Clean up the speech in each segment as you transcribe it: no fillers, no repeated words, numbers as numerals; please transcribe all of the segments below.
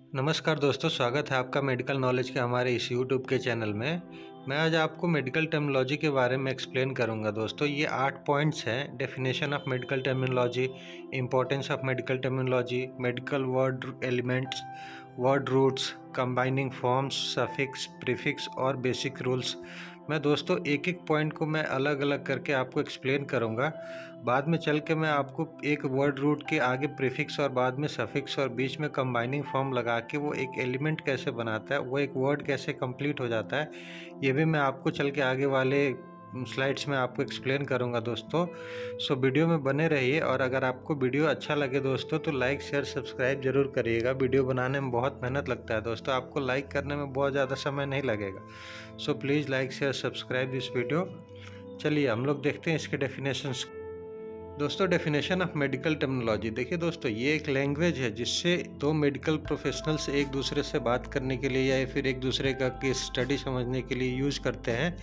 नमस्कार दोस्तों, स्वागत है आपका मेडिकल नॉलेज के हमारे इस यूट्यूब के चैनल में। मैं आज आपको मेडिकल टर्मिनोलॉजी के बारे में एक्सप्लेन करूंगा। दोस्तों, ये 8 पॉइंट्स हैं। Definition of medical terminology, importance of medical terminology, medical word elements, word roots, combining forms, suffix, prefix और बेसिक रूल्स। मैं दोस्तों एक एक पॉइंट को मैं अलग अलग करके आपको एक्सप्लेन करूंगा। बाद में चल के मैं आपको एक वर्ड रूट के आगे प्रीफिक्स और बाद में सफिक्स और बीच में कंबाइनिंग फॉर्म लगा के वो एक एलिमेंट कैसे बनाता है, वो एक वर्ड कैसे कंप्लीट हो जाता है, ये भी मैं आपको चल के आगे वाले स्लाइड्स में आपको एक्सप्लेन करूंगा दोस्तों। सो वीडियो में बने रहिए, और अगर आपको वीडियो अच्छा लगे दोस्तों तो लाइक शेयर सब्सक्राइब जरूर करिएगा। वीडियो बनाने में बहुत मेहनत लगता है दोस्तों, आपको लाइक करने में बहुत ज़्यादा समय नहीं लगेगा। So please like share subscribe this video. चलिए हम लोग देखते हैं इसके डेफिनेशंस। दोस्तों, डेफिनेशन ऑफ मेडिकल टर्मिनोलॉजी। देखिए दोस्तों, ये एक लैंग्वेज है जिससे दो मेडिकल प्रोफेशनल्स एक दूसरे से बात करने के लिए या फिर एक दूसरे का केस स्टडी समझने के लिए यूज करते हैं।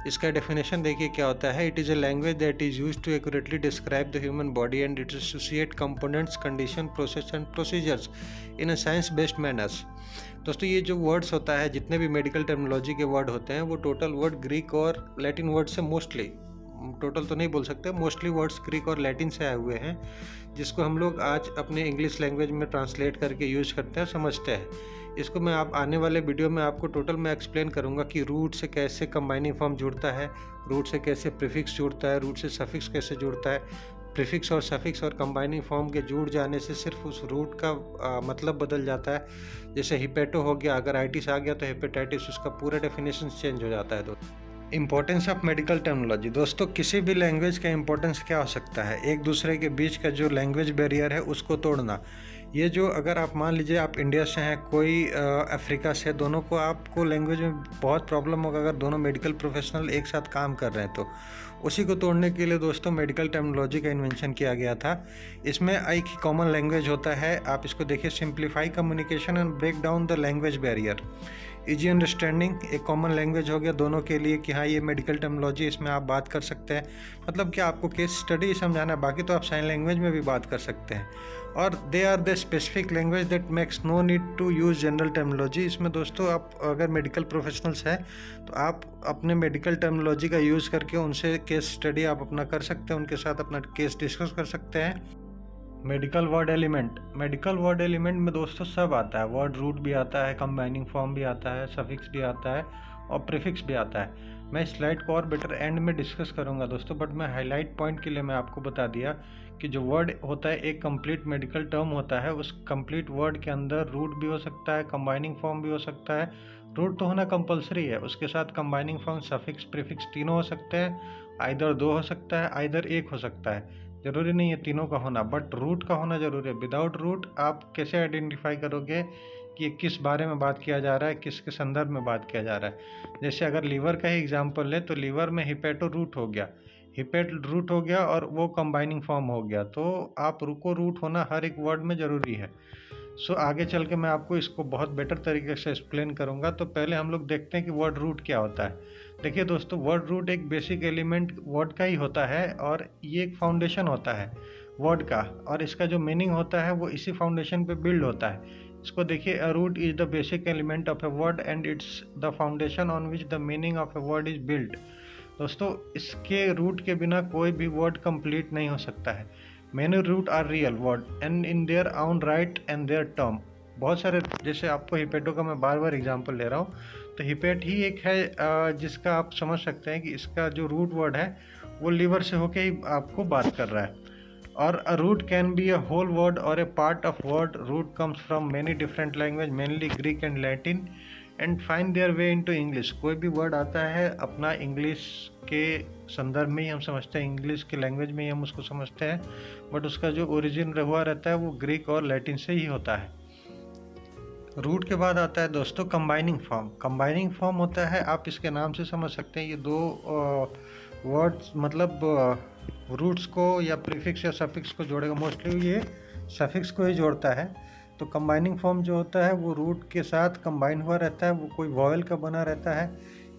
इसका डेफिनेशन देखिए क्या होता है। It is a language that is used to accurately describe the human body and its associate components, condition, process and procedures in a science based manners. दोस्तों, ये जो वर्ड्स होता है, जितने भी मेडिकल टर्मिनोलॉजी के वर्ड होते हैं, वो टोटल वर्ड ग्रीक और लैटिन वर्ड से, मोस्टली, टोटल तो नहीं बोल सकते, मोस्टली वर्ड्स ग्रीक और लैटिन से आए हुए हैं, जिसको हम लोग आज अपने इंग्लिश लैंग्वेज में ट्रांसलेट करके यूज करते हैं, समझते हैं। इसको मैं आप आने वाले वीडियो में आपको टोटल मैं एक्सप्लेन करूंगा कि रूट से कैसे कंबाइनिंग फॉर्म जुड़ता है, रूट से कैसे प्रीफिक्स जुड़ता है, रूट से सफिक्स कैसे जुड़ता है। प्रीफिक्स और सफिक्स और कंबाइनिंग फॉर्म के जुड़ जाने से सिर्फ उस रूट का मतलब बदल जाता है। जैसे हिपेटो हो गया, अगर आइटिस आ गया तो हेपेटाइटिस, उसका पूरा डेफिनेशन चेंज हो जाता है। दोस्तों, इंपॉर्टेंस ऑफ मेडिकल टर्मिनोलॉजी। दोस्तों, किसी भी लैंग्वेज का इंपॉर्टेंस क्या हो सकता है? एक दूसरे के बीच का जो लैंग्वेज बैरियर है उसको तोड़ना। ये जो, अगर आप मान लीजिए आप इंडिया से हैं, कोई अफ्रीका से, दोनों को आपको लैंग्वेज में बहुत प्रॉब्लम होगा अगर दोनों मेडिकल प्रोफेशनल एक साथ काम कर रहे हैं तो। उसी को तोड़ने के लिए दोस्तों मेडिकल टर्मिनोलॉजी का इन्वेंशन किया गया था। इसमें एक ही कॉमन लैंग्वेज होता है। आप इसको देखिए, simplify communication and break down the language barrier, easy understanding. एक कॉमन लैंग्वेज हो गया दोनों के लिए कि हाँ, ये मेडिकल टर्मिनोलॉजी, इसमें आप बात कर सकते हैं। मतलब क्या, आपको केस स्टडी समझाना है, बाकी तो आप साइन लैंग्वेज में भी बात कर सकते हैं। और they are the specific language that makes no need to use general terminology. इसमें दोस्तों, आप अगर मेडिकल प्रोफेशनल्स हैं तो आप अपने मेडिकल टर्मिनोलॉजी का यूज़ करके उनसे केस स्टडी आप अपना कर सकते हैं, उनके साथ अपना केस डिस्कस कर सकते हैं। Medical word element. Medical word element में दोस्तों सब आता है। वर्ड रूट भी आता है, कंबाइनिंग फॉर्म भी आता है, सफिक्स भी आता है और प्रीफिक्स भी आता है। मैं इस स्लाइड को और बेटर एंड में डिस्कस करूंगा दोस्तों, बट मैं हाईलाइट पॉइंट के लिए मैं आपको बता दिया कि जो वर्ड होता है, एक कंप्लीट मेडिकल टर्म होता है, उस कंप्लीट वर्ड के अंदर रूट भी हो सकता है, कंबाइनिंग फॉर्म भी हो सकता है। रूट तो होना कंपलसरी है, उसके साथ कंबाइनिंग फॉर्म, सफिक्स, प्रीफिक्स तीनों हो सकते हैं। आइदर दो हो सकता है, आइदर एक हो सकता है। ज़रूरी नहीं है तीनों का होना, बट रूट का होना ज़रूरी है। विदाउट रूट आप कैसे आइडेंटिफाई करोगे कि ये किस बारे में बात किया जा रहा है, किसके संदर्भ में बात किया जा रहा है? जैसे अगर लीवर का ही एग्जांपल ले तो लीवर में हिपेटो रूट हो गया, हिपेट रूट हो गया और वो कंबाइनिंग फॉर्म हो गया, तो आप रुको, रूट होना हर एक वर्ड में ज़रूरी है। सो आगे चल के मैं आपको इसको बहुत बेटर तरीके से एक्सप्लेन करूंगा। तो पहले हम लोग देखते हैं कि वर्ड रूट क्या होता है। देखिए दोस्तों, वर्ड रूट एक बेसिक एलिमेंट वर्ड का ही होता है और ये एक फाउंडेशन होता है वर्ड का, और इसका जो मीनिंग होता है वो इसी फाउंडेशन पे बिल्ड होता है। इसको देखिए, a root is the basic element of a word and it's the foundation on which the meaning of a word is build. दोस्तों, इसके रूट के बिना कोई भी वर्ड कंप्लीट नहीं हो सकता है। Many root are real word and in their own right and their term. बहुत सारे, जैसे आपको हिपेटो का मैं बार बार एग्जांपल ले रहा हूँ, तो हिपेट ही एक है जिसका आप समझ सकते हैं कि इसका जो रूट वर्ड है वो लीवर से होके ही आपको बात कर रहा है। और a root can be a whole word और a part of word. Root comes from many different language, mainly Greek and Latin, and find their way into English. कोई भी वर्ड आता है अपना इंग्लिश के संदर्भ में ही हम समझते हैं, इंग्लिश के लैंग्वेज में ही हम उसको समझते हैं, बट उसका जो ओरिजिन हुआ रहता है वो ग्रीक और लैटिन से ही होता है। रूट के बाद आता है दोस्तों कंबाइनिंग फॉर्म। कंबाइनिंग फॉर्म होता है, आप इसके नाम से समझ सकते हैं, ये दो वर्ड्स मतलब रूट्स को या प्रीफिक्स या सफिक्स को जोड़ेगा। मोस्टली ये सफिक्स को ही जोड़ता है। तो कंबाइनिंग फॉर्म जो होता है वो रूट के साथ कंबाइन हुआ रहता है, वो कोई वॉवेल का बना रहता है।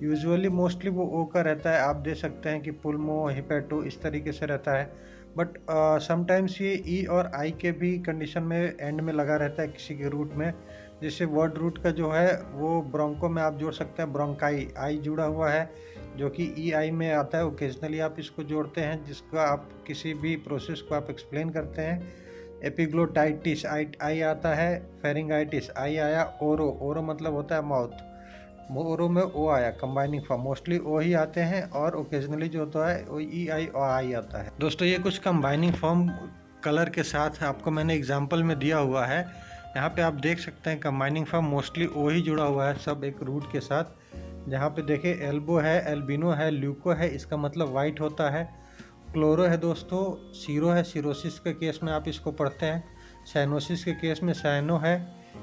यूजुअली मोस्टली वो ओ का रहता है। आप दे सकते हैं कि पुल्मो, हिपेटो, इस तरीके से रहता है। बट समटाइम्स ये ई और आई के भी कंडीशन में एंड में लगा रहता है किसी के रूट में। जैसे वर्ड रूट का जो है वो ब्रोंको में आप जोड़ सकते हैं, ब्रोंकाई, आई जुड़ा हुआ है जो कि ई आई में आता है। ओकेजनली आप इसको जोड़ते हैं जिसका आप किसी भी प्रोसेस को आप एक्सप्लेन करते हैं। एपिग्लोटाइटिस, आई आता है, फेरिंगाइटिस, आई आया, ओरो, ओरो मतलब होता है माउथ, ओरो में ओ आया, कंबाइनिंग फॉर्म, मोस्टली ओ ही आते हैं और ओकेजनली जो होता है वो ई आई और आई आता है। दोस्तों ये कुछ कंबाइनिंग फॉर्म कलर के साथ आपको मैंने एग्जांपल में दिया हुआ है। यहाँ पे आप देख सकते हैं कंबाइनिंग फॉर्म मोस्टली ओ ही जुड़ा हुआ है सब एक रूट के साथ। जहाँ पे देखे एल्बो है, एल्बिनो है, ल्यूको है, इसका मतलब वाइट होता है। क्लोरो है दोस्तों, सीरो है, सीरोसिस के केस में आप इसको पढ़ते हैं। साइनोसिस के केस में साइनो है।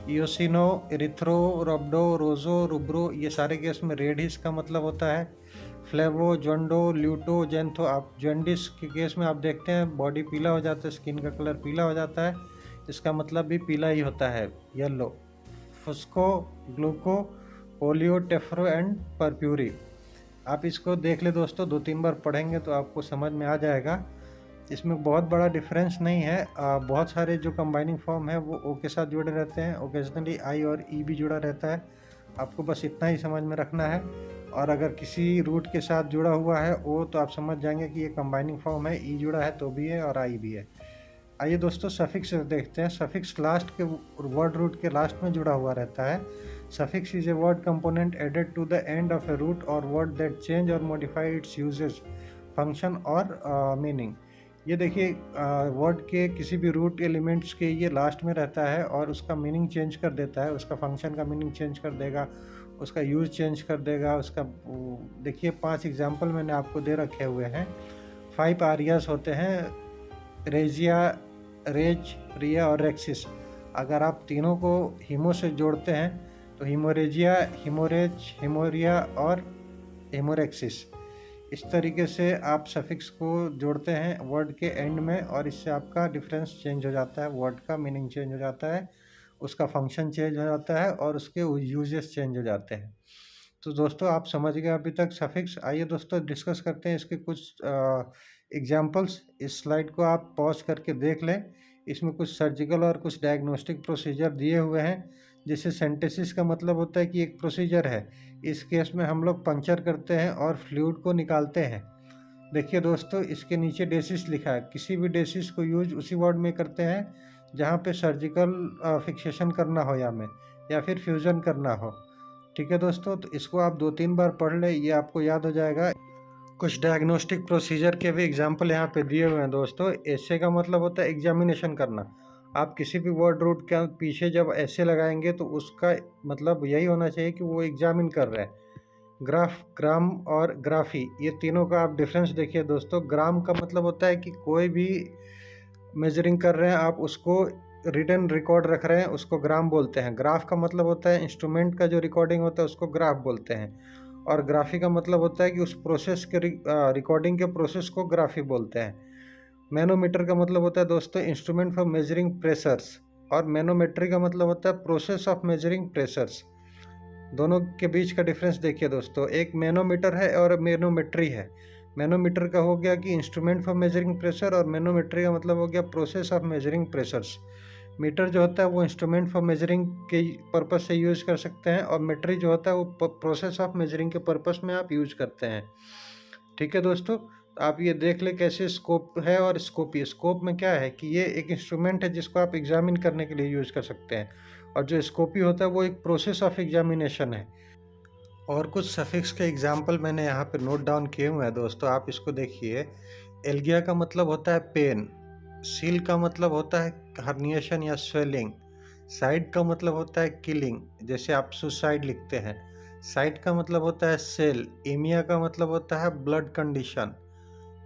इयोसिनो, इरिथ्रो, रब्डो, रोजो, रुब्रो, ये सारे केस में रेड ही इसका मतलब होता है। फ्लेवो, जोंडो, ल्यूटो, जेंथो, आप जॉन्डिस के केस में आप देखते हैं बॉडी पीला हो जाता है, स्किन का कलर पीला हो जाता है, इसका मतलब भी पीला ही होता है, yellow. Fusco, gluco, polio, tephro and purpuri. आप इसको देख ले दोस्तों, 2-3 बार पढ़ेंगे तो आपको समझ में आ जाएगा। इसमें बहुत बड़ा डिफरेंस नहीं है। बहुत सारे जो कंबाइनिंग फॉर्म है वो ओ के साथ जुड़े रहते हैं, ओकेजनली आई और ई भी जुड़ा रहता है। आपको बस इतना ही समझ में रखना है। और अगर किसी रूट के साथ जुड़ा हुआ है ओ तो आप समझ जाएंगे कि ये कंबाइनिंग फॉर्म है, ई जुड़ा है तो भी है और आई भी है। आइए दोस्तों सफिक्स देखते हैं। सफिक्स लास्ट के वर्ड रूट के लास्ट में जुड़ा हुआ रहता है। Suffix is a word component added to the end of a root और वर्ड दैट चेंज और मॉडिफाई इट्स यूजेज, फंक्शन और मीनिंग। ये देखिए वर्ड के किसी भी रूट एलिमेंट्स के ये लास्ट में रहता है और उसका मीनिंग चेंज कर देता है, उसका फंक्शन का मीनिंग चेंज कर देगा, उसका यूज चेंज कर देगा, उसका देखिए 5 एग्जाम्पल मैंने आपको दे रखे हुए हैं। 5 आरियाज होते हैं, रेजिया, रेज, रिया और रेक्सिस। अगर आप तीनों को हीमो से जोड़ते हैं तो हीमोरेजिया, हीमोरेज, हीमोरिया और हीमोरेक्सिस, इस तरीके से आप सफिक्स को जोड़ते हैं वर्ड के एंड में और इससे आपका डिफरेंस चेंज हो जाता है, वर्ड का मीनिंग चेंज हो जाता है, उसका फंक्शन चेंज हो जाता है और उसके यूजेस चेंज हो जाते हैं। तो दोस्तों आप समझ गए अभी तक सफिक्स। आइए दोस्तों डिस्कस करते हैं इसके कुछ एग्जाम्पल्स। इस स्लाइड को आप पॉज करके देख लें। इसमें कुछ सर्जिकल और कुछ डायग्नोस्टिक प्रोसीजर दिए हुए हैं। जैसे सेंटेसिस का मतलब होता है कि एक प्रोसीजर है, इस केस में हम लोग पंक्चर करते हैं और फ्लूइड को निकालते हैं। देखिए दोस्तों इसके नीचे डेसिस लिखा है, किसी भी डेसिस को यूज उसी वर्ड में करते हैं जहाँ पे सर्जिकल फिक्सेशन करना हो या फिर फ्यूजन करना हो। ठीक है दोस्तों, तो इसको आप 2-3 बार पढ़ ले, ये आपको याद हो जाएगा। कुछ डायग्नोस्टिक प्रोसीजर के भी एग्जाम्पल यहाँ पे दिए हुए हैं दोस्तों। ऐसे का मतलब होता है एग्जामिनेशन करना। आप किसी भी वर्ड रूट के पीछे जब ऐसे लगाएंगे तो उसका मतलब यही होना चाहिए कि वो एग्जामिन कर रहे हैं। ग्राफ, ग्राम और ग्राफी, ये तीनों का आप डिफरेंस देखिए दोस्तों। ग्राम का मतलब होता है कि कोई भी मेजरिंग कर रहे हैं आप, उसको रिटन रिकॉर्ड रख रहे हैं, उसको ग्राम बोलते हैं। ग्राफ का मतलब होता है इंस्ट्रूमेंट का जो रिकॉर्डिंग होता है उसको ग्राफ बोलते हैं। और ग्राफी का मतलब होता है कि उस प्रोसेस के रिकॉर्डिंग के प्रोसेस को ग्राफी बोलते हैं। मैनोमीटर का मतलब होता है दोस्तों इंस्ट्रूमेंट फॉर मेजरिंग प्रेशर्स, और मैनोमेट्री का मतलब होता है प्रोसेस ऑफ मेजरिंग प्रेशर्स। दोनों के बीच का डिफरेंस देखिए दोस्तों, एक मैनोमीटर है और मैनोमेट्री है। मैनोमीटर का हो गया कि इंस्ट्रूमेंट फॉर मेजरिंग प्रेशर और मैनोमेट्री का मतलब हो गया process of measuring pressures. Meter जो होता है वो इंस्ट्रूमेंट फॉर मेजरिंग के पर्पस से यूज़ कर सकते हैं और मेट्री जो होता है वो प्रोसेस ऑफ मेजरिंग के पर्पस में आप यूज करते हैं। ठीक है दोस्तों, तो आप ये देख ले कैसे स्कोप है और स्कोपी। स्कोप में क्या है कि ये एक इंस्ट्रूमेंट है जिसको आप एग्जामिन करने के लिए यूज़ कर सकते हैं, और जो स्कोपी होता है वो एक प्रोसेस ऑफ एग्जामिनेशन है। और कुछ सफिक्स के एग्जाम्पल मैंने यहाँ पे नोट डाउन किए हुए हैं दोस्तों, आप इसको देखिए। एल्गिया का मतलब होता है पेन। सील का मतलब होता है हर्निएशन या स्वेलिंग। साइड का मतलब होता है किलिंग, जैसे आप सुसाइड लिखते हैं। साइड का मतलब होता है सेल। एमिया का मतलब होता है ब्लड कंडीशन।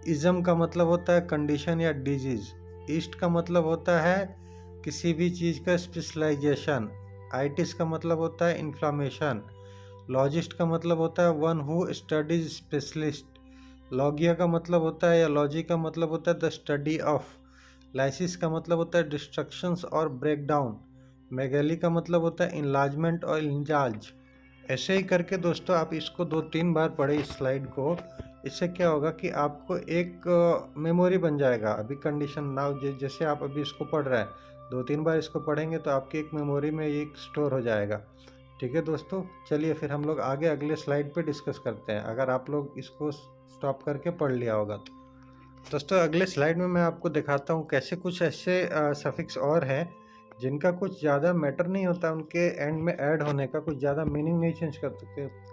इज्म का मतलब होता है कंडीशन या डिजीज। ईस्ट का मतलब होता है किसी भी चीज़ का स्पेशलाइजेशन। आइटिस का मतलब होता है इन्फ्लामेशन। लॉजिस्ट का मतलब होता है वन हु स्टडीज स्पेशलिस्ट। लॉगिया का मतलब होता है या लॉजी का मतलब होता है द स्टडी ऑफ। लाइसिस का मतलब होता है डिस्ट्रक्शंस और ब्रेकडाउन। मेगैली का मतलब होता है इनलार्जमेंट और इंजाल्ज। ऐसे ही करके दोस्तों आप इसको 2-3 बार पढ़े इस स्लाइड को, इससे क्या होगा कि आपको एक मेमोरी बन जाएगा। अभी कंडीशन नाउ जैसे आप अभी इसको पढ़ रहे हैं, 2-3 बार इसको पढ़ेंगे तो आपकी एक मेमोरी में ये स्टोर हो जाएगा। ठीक है दोस्तों, चलिए फिर हम लोग आगे अगले स्लाइड पे डिस्कस करते हैं, अगर आप लोग इसको स्टॉप करके पढ़ लिया होगा तो। दोस्तों अगले स्लाइड में मैं आपको दिखाता हूँ कैसे कुछ ऐसे सफिक्स और हैं जिनका कुछ ज़्यादा मैटर नहीं होता, उनके एंड में ऐड होने का कुछ ज़्यादा मीनिंग नहीं चेंज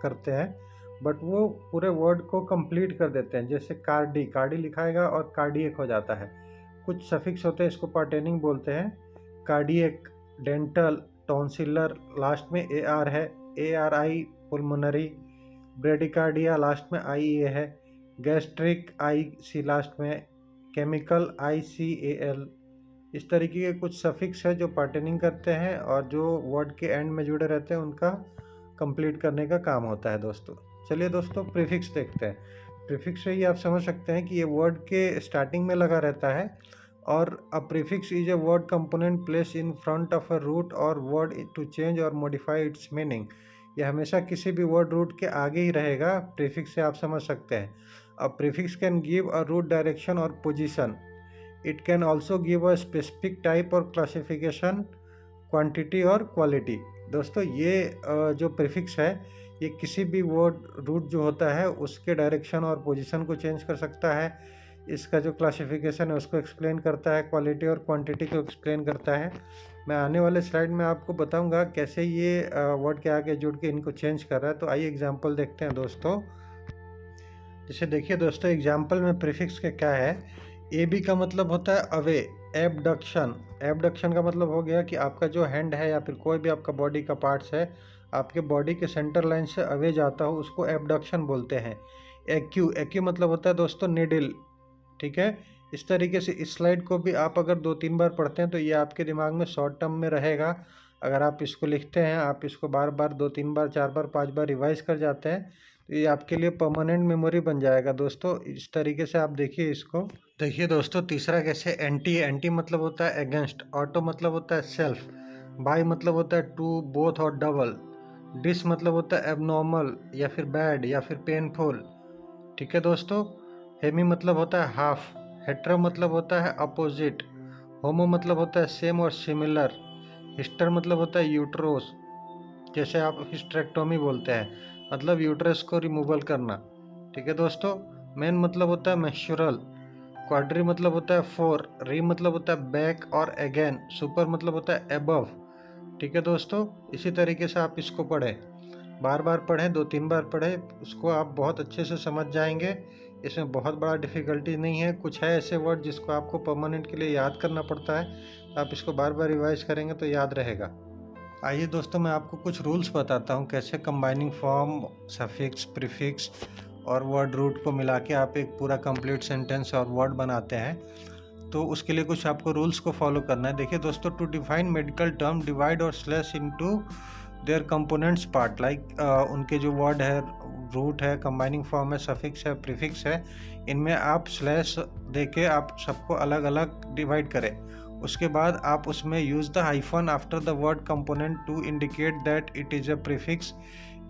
करते हैं, बट वो पूरे वर्ड को कंप्लीट कर देते हैं। जैसे कार्डी, कार्डी लिखाएगा और कार्डियक हो जाता है। कुछ सफिक्स होते हैं, इसको पार्टेनिंग बोलते हैं। कार्डियक, डेंटल, टॉन्सिलर, लास्ट में ए आर है, A R I pulmonary, bradycardia last में आई ए है, गैस्ट्रिक आई सी लास्ट में, chemical I C A L. इस तरीके के कुछ सफिक्स है जो पार्टेनिंग करते हैं और जो वर्ड के एंड में जुड़े रहते हैं उनका कंप्लीट करने का काम होता है दोस्तों। चलिए दोस्तों प्रीफिक्स देखते हैं। प्रीफिक्स से ही आप समझ सकते हैं कि ये वर्ड के स्टार्टिंग में लगा रहता है, और a prefix is a word component place in front of a root और वर्ड टू चेंज और मॉडिफाई इट्स मीनिंग। ये हमेशा किसी भी वर्ड रूट के आगे ही रहेगा। प्रीफिक्स से आप समझ सकते हैं। A prefix can give a root direction और position. It can also give a specific type और क्लासिफिकेशन, क्वांटिटी और क्वालिटी। दोस्तों ये जो प्रीफिक्स है ये किसी भी वर्ड रूट जो होता है उसके डायरेक्शन और पोजीशन को चेंज कर सकता है। इसका जो क्लासिफिकेशन है उसको एक्सप्लेन करता है, क्वालिटी और क्वांटिटी को एक्सप्लेन करता है। मैं आने वाले स्लाइड में आपको बताऊंगा कैसे ये वर्ड के आगे जुड़ के इनको चेंज कर रहा है। तो आइए एग्जांपल देखते हैं दोस्तों। जैसे देखिए दोस्तों, एग्जांपल में प्रीफिक्स के क्या है। ए बी का मतलब होता है अवे, एबडक्शन। एबडक्शन का मतलब हो गया कि आपका जो हैंड है या फिर कोई भी आपका बॉडी का पार्ट्स है, आपके बॉडी के सेंटर लाइन से अवे जाता हो, उसको एबडक्शन बोलते हैं। एक्यू, एक्यू मतलब होता है दोस्तों निडल। ठीक है, इस तरीके से इस स्लाइड को भी आप अगर 2-3 बार पढ़ते हैं तो ये आपके दिमाग में शॉर्ट टर्म में रहेगा। अगर आप इसको लिखते हैं, आप इसको बार बार 2-3 बार 4 बार 5 बार रिवाइज कर जाते हैं तो ये आपके लिए परमानेंट मेमोरी बन जाएगा दोस्तों। इस तरीके से आप देखिए इसको। देखिए दोस्तों तीसरा कैसे, एंटी, एंटी मतलब होता है अगेंस्ट, ऑटो मतलब होता है सेल्फ, बाई मतलब होता है टू, बोथ और डबल, डिस मतलब होता है एबनॉर्मल या फिर बैड या फिर पेनफुल। ठीक है दोस्तों, हेमी मतलब होता है हाफ, हेट्रो मतलब होता है अपोजिट, होमो मतलब होता है सेम और सिमिलर, हिस्टर मतलब होता है यूट्रोस, जैसे आप हिस्टेरेक्टोमी बोलते हैं, मतलब यूट्रस को रिमूवल करना। ठीक है दोस्तों, मेन मतलब होता है मेंस्ट्रुअल, क्वाड्री मतलब होता है 4, री मतलब होता है बैक और अगेन, सुपर मतलब होता है अबव। ठीक है दोस्तों, इसी तरीके से आप इसको पढ़ें, बार बार पढ़ें, 2-3 बार पढ़ें, उसको आप बहुत अच्छे से समझ जाएंगे। इसमें बहुत बड़ा डिफ़िकल्टी नहीं है। कुछ है ऐसे वर्ड जिसको आपको परमानेंट के लिए याद करना पड़ता है, तो आप इसको बार बार रिवाइज करेंगे तो याद रहेगा। आइए दोस्तों मैं आपको कुछ रूल्स बताता हूँ कैसे कंबाइनिंग फॉर्म, सफिक्स, प्रीफिक्स और वर्ड रूट को मिला के आप एक पूरा कंप्लीट सेंटेंस और वर्ड बनाते हैं। तो उसके लिए कुछ आपको रूल्स को फॉलो करना है। देखिए दोस्तों, to define medical term divide और slash into their components part, like उनके जो वर्ड है, रूट है, कंबाइनिंग फॉर्म है, सफिक्स है, प्रीफिक्स है, इनमें आप स्लैश देके आप सबको अलग अलग डिवाइड करें। उसके बाद आप उसमें use the hyphen after the word component to indicate that it is a prefix,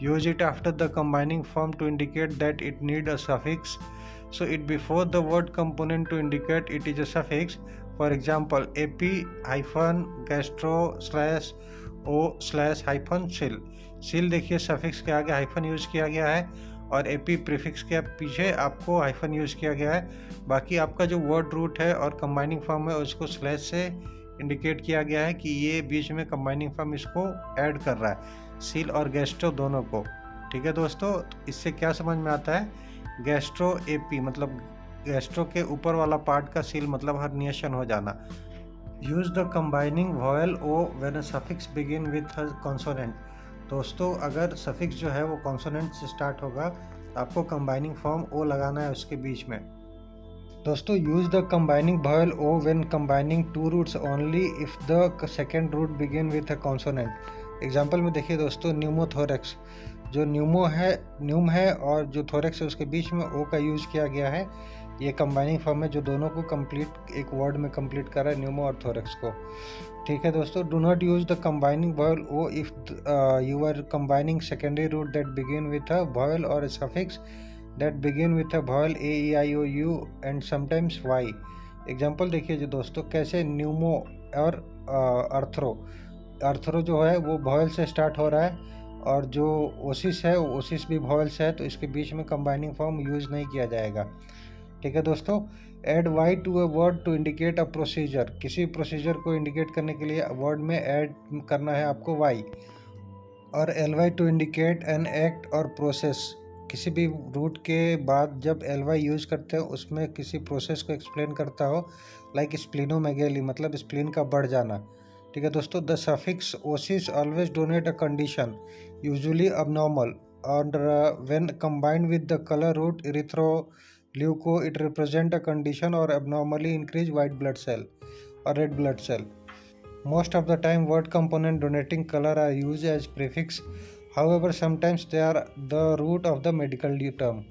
use it after the combining form to indicate that it need a suffix, so it before the word component to indicate it is a suffix. For example, ap hyphen gastro slash o slash hyphen sil। सिल देखिए suffix के आगे hyphen use किया गया है, और AP prefix के पीछे आपको हाइफन यूज किया गया है। बाकी आपका जो वर्ड रूट है और कंबाइनिंग फॉर्म है उसको स्लैश से इंडिकेट किया गया है कि ये बीच में कंबाइनिंग फॉर्म इसको ऐड कर रहा है, सील और गैस्ट्रो दोनों को। ठीक है दोस्तों, इससे क्या समझ में आता है, गैस्ट्रो एपी मतलब गैस्ट्रो के ऊपर वाला पार्ट का सील मतलब हर्निएशन हो जाना। Use the combining vowel O when a suffix begin with a consonant. दोस्तों अगर सफिक्स जो है वो कॉन्सोनेंट से स्टार्ट होगा तो आपको कंबाइनिंग फॉर्म ओ लगाना है उसके बीच में। दोस्तों use the combining vowel O when combining two roots only if the second root begin with a consonant. Example में देखिए दोस्तों, न्यूमोथोरेक्स, जो न्यूम है और जो थोरेक्स है उसके बीच में ओ का यूज़ किया गया है। ये कंबाइनिंग फॉर्म है जो दोनों को कंप्लीट एक वर्ड में कंप्लीट कर रहा है, न्यूमो और थोरेक्स को। ठीक है दोस्तों, do not use the combining vowel O if you are combining secondary root that begin with a vowel और a suffix that begin with a vowel A, E, I, O, U and sometimes Y. Example देखिए जो दोस्तों, कैसे Numa और अर्थरो जो है वो vowel से स्टार्ट हो रहा है, और जो ओसिस है ओसिस भी वॉवेल से है, तो इसके बीच में कंबाइनिंग फॉर्म यूज़ नहीं किया जाएगा। ठीक है दोस्तों। Add Y to a word to indicate a procedure, किसी प्रोसीजर को इंडिकेट करने के लिए वर्ड में ऐड करना है आपको वाई। और L Y to indicate an act और प्रोसेस, किसी भी रूट के बाद जब एल वाई यूज करते हो उसमें किसी प्रोसेस को एक्सप्लेन करता हो, लाइक स्प्लिनोमेगेली मतलब स्प्लिन का बढ़ जाना। ठीक है दोस्तों। The suffix osis always donate a condition usually abnormal, और when combined with the colour root erythroleuko it represent a condition और abnormally increase white blood cell or red blood cell. Most of the time word component donating color are used as prefix, however sometimes they are the root of the medical term.